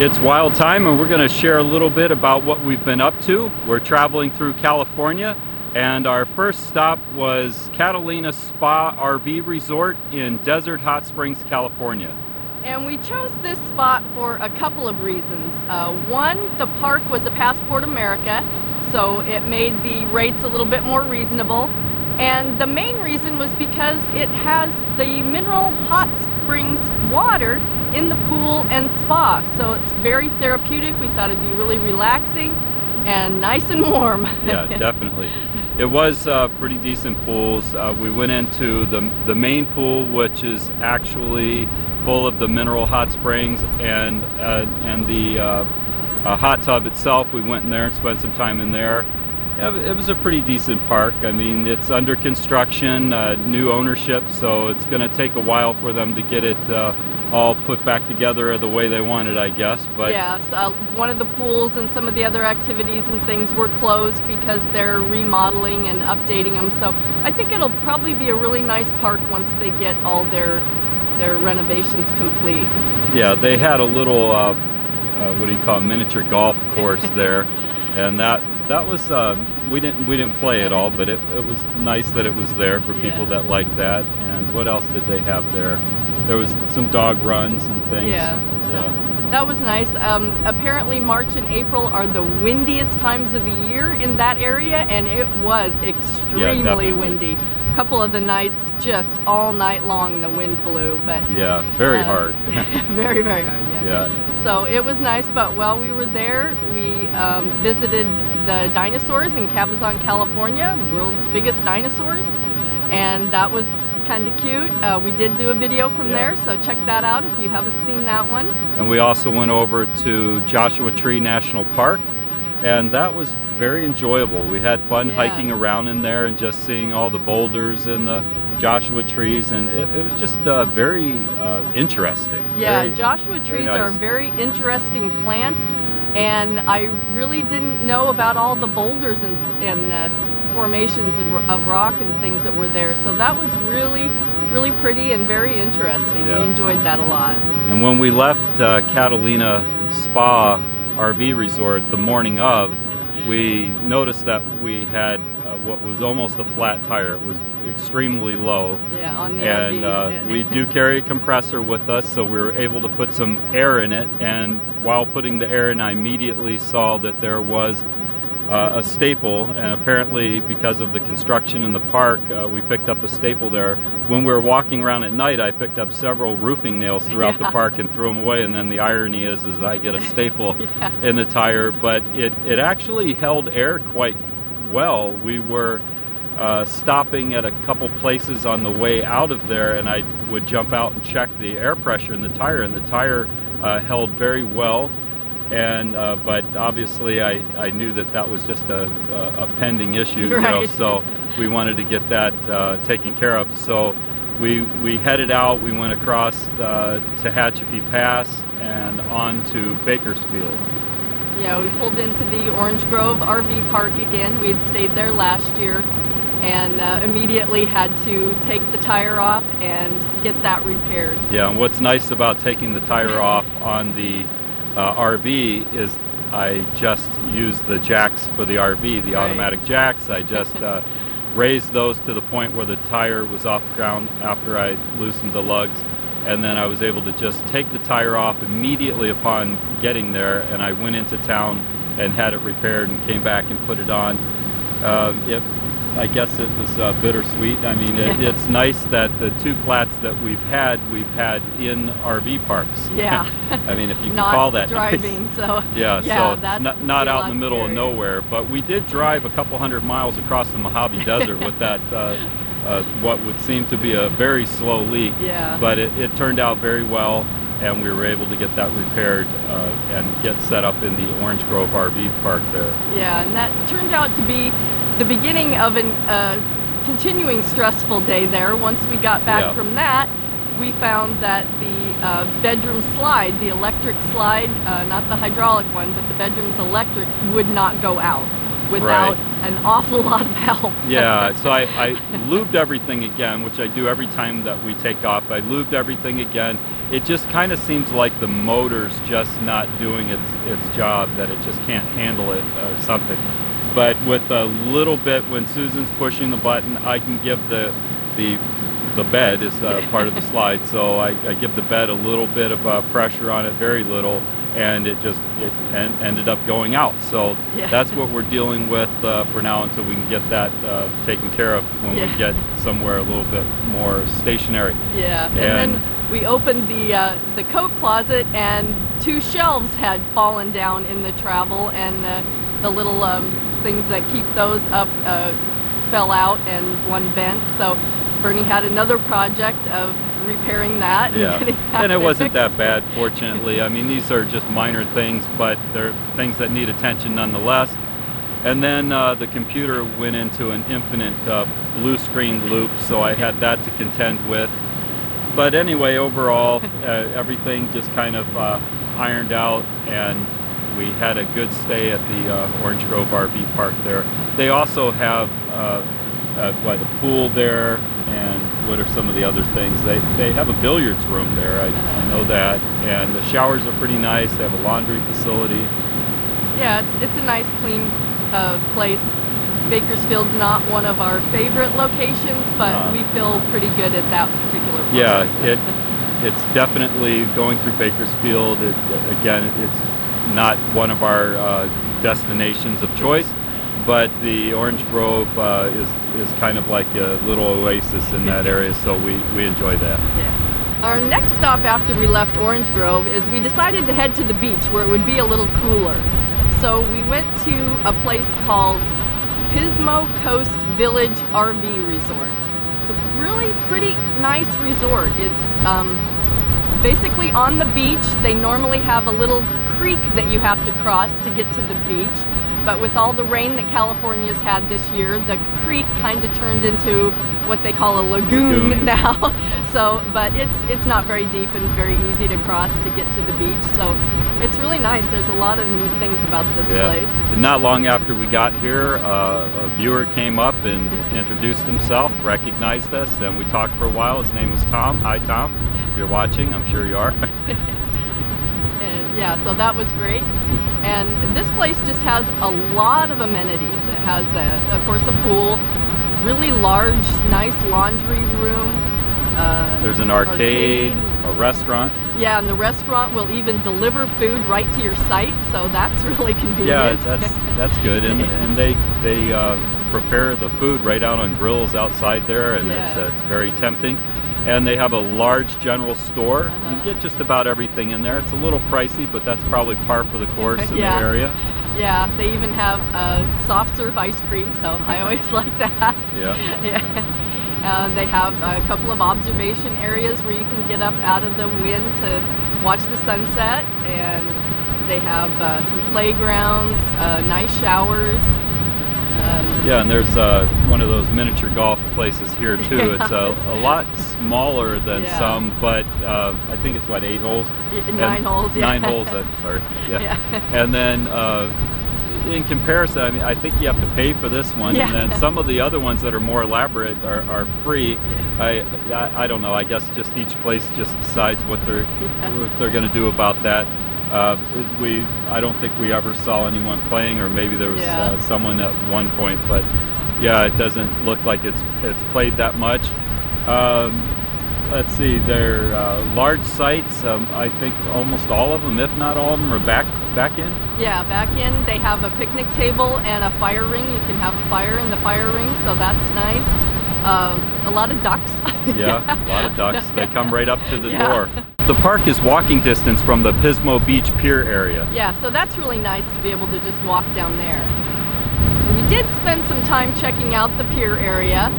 It's wild time, and we're going to share a little bit about what we've been up to. We're traveling through California, and our first stop was Catalina Spa RV Resort in Desert Hot Springs, California. And we chose this spot for a couple of reasons. One, the park was a Passport America, so it made the rates a little bit more reasonable. And the main reason was because it has the mineral hot springs water in the pool and spa. So it's very therapeutic. We thought it'd be really relaxing and nice and warm. Yeah, definitely. It was pretty decent pools. We went into the main pool, which is actually full of the mineral hot springs, and the hot tub itself. We went in there and spent some time in there. It was a pretty decent park. I mean, it's under construction, new ownership, so it's going to take a while for them to get it all put back together the way they want it, I guess. But yes, one of the pools and some of the other activities and things were closed because they're remodeling and updating them. So I think it'll probably be a really nice park once they get all their renovations complete. Yeah, they had a little what do you call it, miniature golf course there, and that was we didn't play at all, but it was nice that it was there for people that like that. And what else did they have there? There was some dog runs and things. Yeah, so that was nice. Apparently March and April are the windiest times of the year in that area, and it was extremely windy. A couple of the nights, just all night long, the wind blew. But yeah, very hard. Very, very hard. Yeah. So it was nice, but while we were there, we visited the dinosaurs in Cabazon, California, the world's biggest dinosaurs, and that was kind of cute. We did do a video from there, so check that out if you haven't seen that one. And we also went over to Joshua Tree National Park, and that was very enjoyable. We had fun hiking around in there and just seeing all the boulders and the Joshua trees, and it was just very interesting. Yeah, Joshua trees are a very interesting plant, and I really didn't know about all the boulders and formations of rock and things that were there. So that was really, really pretty and very interesting. We enjoyed that a lot. And when we left Catalina Spa RV Resort the morning of, we noticed that we had what was almost a flat tire. It was extremely low. Yeah, on the and RV. We do carry a compressor with us, so we were able to put some air in it. And while putting the air in, I immediately saw that there was a staple, and apparently because of the construction in the park, we picked up a staple there. When we were walking around at night, I picked up several roofing nails throughout the park and threw them away, and then the irony is I get a staple in the tire, but it actually held air quite well. We were stopping at a couple places on the way out of there, and I would jump out and check the air pressure in the tire, and the tire held very well. And but obviously I knew that was just a pending issue, you know, so we wanted to get that taken care of. So we headed out. We went across Tehachapi Pass and on to Bakersfield. Yeah, we pulled into the Orange Grove RV Park again. We had stayed there last year, and immediately had to take the tire off and get that repaired. Yeah, and what's nice about taking the tire off on the RV is I just use the jacks for the RV, the automatic jacks. I just raised those to the point where the tire was off the ground after I loosened the lugs, and then I was able to just take the tire off immediately upon getting there, and I went into town and had it repaired and came back and put it on. I guess it was bittersweet. I mean, it's nice that the two flats that we've had in RV parks. Yeah. I mean, if you can call that driving, nice. So yeah, so that's not out in the middle of nowhere. But we did drive a couple hundred miles across the Mojave Desert with that what would seem to be a very slow leak. Yeah. But it turned out very well, and we were able to get that repaired and get set up in the Orange Grove RV Park there. Yeah, and that turned out to be the beginning of a continuing stressful day there. Once we got back from that, we found that the bedroom slide, the electric slide, not the hydraulic one, but the bedroom's electric, would not go out. without an awful lot of help. Yeah, so I lubed everything again, which I do every time that we take off. I lubed everything again. It just kind of seems like the motor's just not doing its job, that it just can't handle it or something. But with a little bit, when Susan's pushing the button, I can give the bed is part of the slide, so I give the bed a little bit of pressure on it, very little, and it ended up going out. So that's what we're dealing with for now until we can get that taken care of when we get somewhere a little bit more stationary. Yeah, and then we opened the coat closet, and 2 shelves had fallen down in the travel, and the little things that keep those up fell out, and one bent. So Bernie had another project of repairing that. And it wasn't that bad, fortunately. I mean, these are just minor things, but they're things that need attention nonetheless. And then the computer went into an infinite blue screen loop, so I had that to contend with. But anyway, overall, everything just kind of ironed out, and we had a good stay at the Orange Grove RV Park there. They also have a pool there, and what are some of the other things? They have a billiards room there, I know that, and the showers are pretty nice. They have a laundry facility. Yeah, it's a nice, clean place. Bakersfield's not one of our favorite locations, but we feel pretty good at that particular place. Yeah, it's definitely going through Bakersfield. Again, it's not one of our destinations of choice, but the Orange Grove is kind of like a little oasis in that area, so we enjoy that. Yeah. Our next stop after we left Orange Grove is we decided to head to the beach where it would be a little cooler. So we went to a place called Pismo Coast Village RV Resort. It's a really pretty nice resort. It's basically on the beach. They normally have a little creek that you have to cross to get to the beach, but with all the rain that California's had this year, the creek kind of turned into what they call a lagoon now. So, but it's not very deep and very easy to cross to get to the beach. So it's really nice. There's a lot of neat things about this place. And not long after we got here, a viewer came up and introduced himself, recognized us, and we talked for a while. His name was Tom. Hi, Tom. If you're watching, I'm sure you are. And yeah, so that was great. And this place just has a lot of amenities. It has, of course, a pool, really large, nice laundry room. There's an arcade, a restaurant. Yeah, and the restaurant will even deliver food right to your site, so that's really convenient. Yeah, that's good. And they prepare the food right out on grills outside there, and it's very tempting. And they have a large general store. You get just about everything in there. It's a little pricey, but that's probably par for the course in the area. Yeah, they even have soft serve ice cream, so I always like that. They have a couple of observation areas where you can get up out of the wind to watch the sunset, and they have some playgrounds, nice showers. And there's one of those miniature golf places here too. It's a lot smaller than some, but I think it's 8 holes? 9 holes, 9 holes, sorry. And then in comparison, I mean, I think you have to pay for this one, and then some of the other ones that are more elaborate are free. I don't know, I guess just each place just decides what they're going to do about that. I don't think we ever saw anyone playing, or maybe there was someone at one point, but it doesn't look like it's played that much. Let's see, they're large sites. I think almost all of them, if not all of them, are back in. Yeah, back in. They have a picnic table and a fire ring. You can have a fire in the fire ring, so that's nice. A lot of ducks. A lot of ducks. They come right up to the door. The park is walking distance from the Pismo Beach Pier area. Yeah, so that's really nice to be able to just walk down there. We did spend some time checking out the pier area.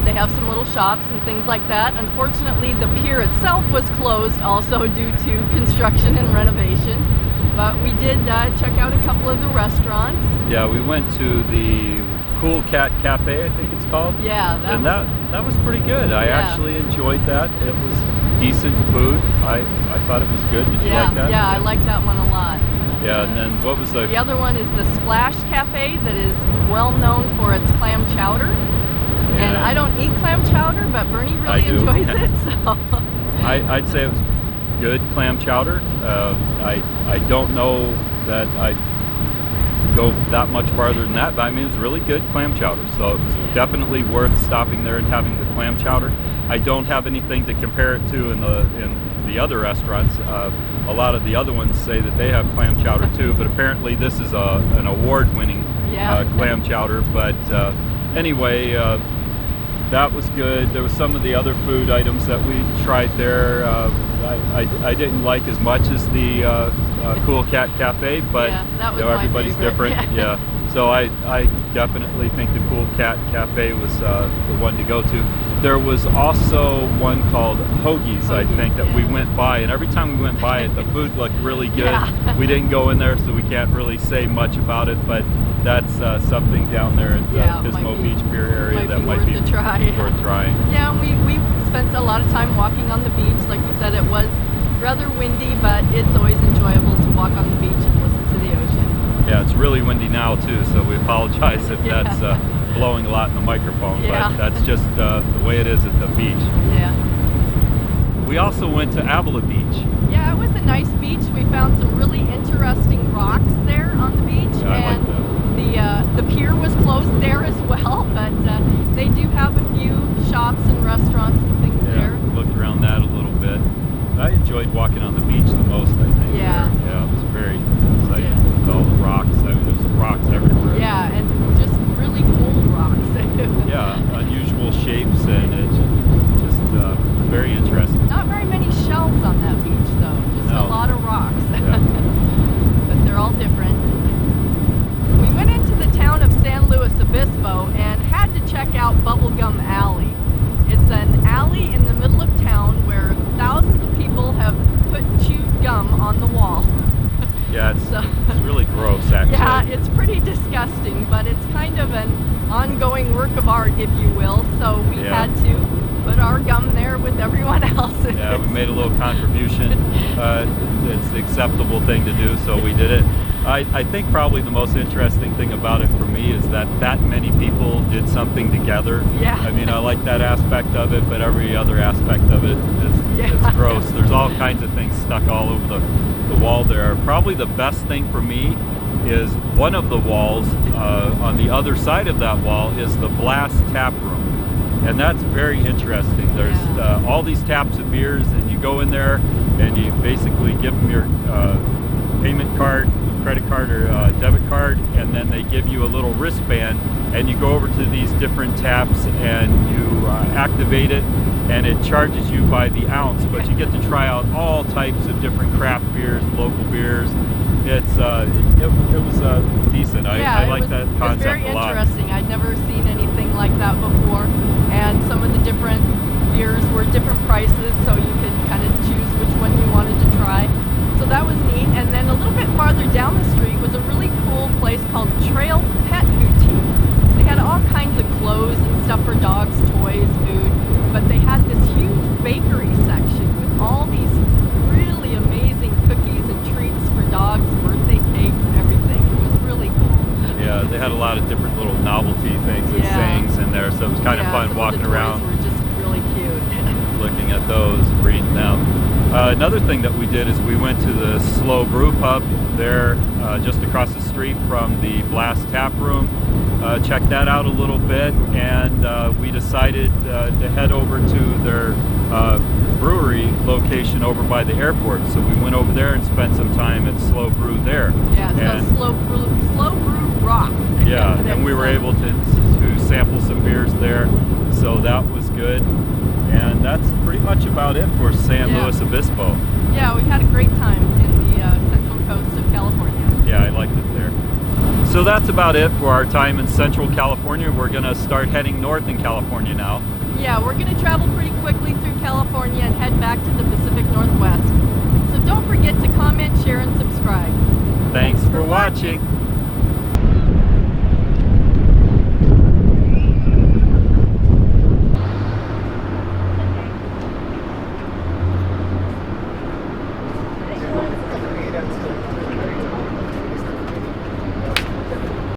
They have some little shops and things like that. Unfortunately, the pier itself was closed also due to construction and renovation. But we did check out a couple of the restaurants. Yeah, we went to the Cool Cat Cafe, I think it's called. Yeah, that was pretty good. I actually enjoyed that. It was decent food. I thought it was good. Did you like that? Yeah, I liked that one a lot. Yeah, and then what was The other one is the Splash Cafe that is well known for its clam chowder. And I don't eat clam chowder, but Bernie really enjoys it. So I'd say it was good clam chowder. I don't know that I go that much farther than that, but I mean it was really good clam chowder. So it's definitely worth stopping there and having the clam chowder. I don't have anything to compare it to in the other restaurants. A lot of the other ones say that they have clam chowder too, but apparently this is an award-winning clam chowder. But anyway, that was good. There was some of the other food items that we tried there. I didn't like as much as the Cool Cat Cafe, but that was everybody's different. Yeah. So I definitely think the Cool Cat Cafe was the one to go to. There was also one called Hoagie's, I think, that we went by, and every time we went by it, the food looked really good. We didn't go in there, so we can't really say much about it, but that's something down there in the Pismo Beach Pier area that might be worth trying. Yeah, we spent a lot of time walking on the beach. Like we said, it was rather windy, but it's always enjoyable to walk on the beach and listen to the ocean. Yeah, it's really windy now too, so we apologize if that's blowing a lot in the microphone, but that's just the way it is at the beach. Yeah. We also went to Avila Beach. Yeah, it was a nice beach. We found some really interesting rocks there on the beach, and the pier was closed there as well, but they do have a few shops and restaurants and things there. Looked around that a little bit. I enjoyed walking on the beach the most, I think. Yeah. Yeah, it was very exciting with all the rocks. I mean, there's rocks everywhere. Yeah, and just really cool rocks. Yeah, unusual shapes, and it's just very interesting. Not very many shells on that beach, though. Just a lot of rocks. But they're all different. We went into the town of San Luis Obispo and had to check out Bubblegum Alley. It's an alley in the middle of town where thousands of people have put chewed gum on the wall. Yeah, it's really gross, actually. Yeah, it's pretty disgusting, but it's kind of an ongoing work of art, if you will. So we had to put our gum there with everyone else's. Yeah, we made a little contribution. It's the acceptable thing to do, so we did it. I think probably the most interesting thing about it for me is that many people did something together. Yeah. I mean, I like that aspect of it, but every other aspect of it it's gross. There's all kinds of things stuck all over the wall there. Probably the best thing for me is one of the walls, on the other side of that wall is the Blast Tap Room. And that's very interesting. There's all these taps of beers, and you go in there and you basically give them your payment card, credit card or debit card, and then they give you a little wristband, and you go over to these different taps and you activate it, and it charges you by the ounce, but you get to try out all types of different craft beers, local beers. It was decent. I like that concept a lot. It was very interesting. I'd never seen anything like that before, and some of the different beers were different prices, so you could kind of choose which one you wanted to try. So that was neat. And then a little bit farther down the street was a really cool place called Trail Pet Boutique. They had all kinds of clothes and stuff for dogs, toys, food, but they had this huge bakery section with all these really amazing cookies and treats for dogs, birthday cakes, everything. It was really cool. Yeah, they had a lot of different little novelty things and sayings in there, so it was kind of fun walking around. Were just really cute. Looking at those, reading them. Another thing that we did is we went to the Slow Brew Pub there, just across the street from the Blast Tap Room. Checked that out a little bit, and we decided to head over to their brewery location over by the airport. So we went over there and spent some time at Slow Brew there. Yeah, so Slow Brew Rock. Yeah, and we were able to sample some beers there, so that was good. And that's pretty much about it for San Luis Obispo. Yeah, we had a great time in the central coast of California. Yeah, I liked it there. So that's about it for our time in Central California. We're going to start heading north in California now. Yeah, we're going to travel pretty quickly through California and head back to the Pacific Northwest. So don't forget to comment, share, and subscribe. Thanks for watching.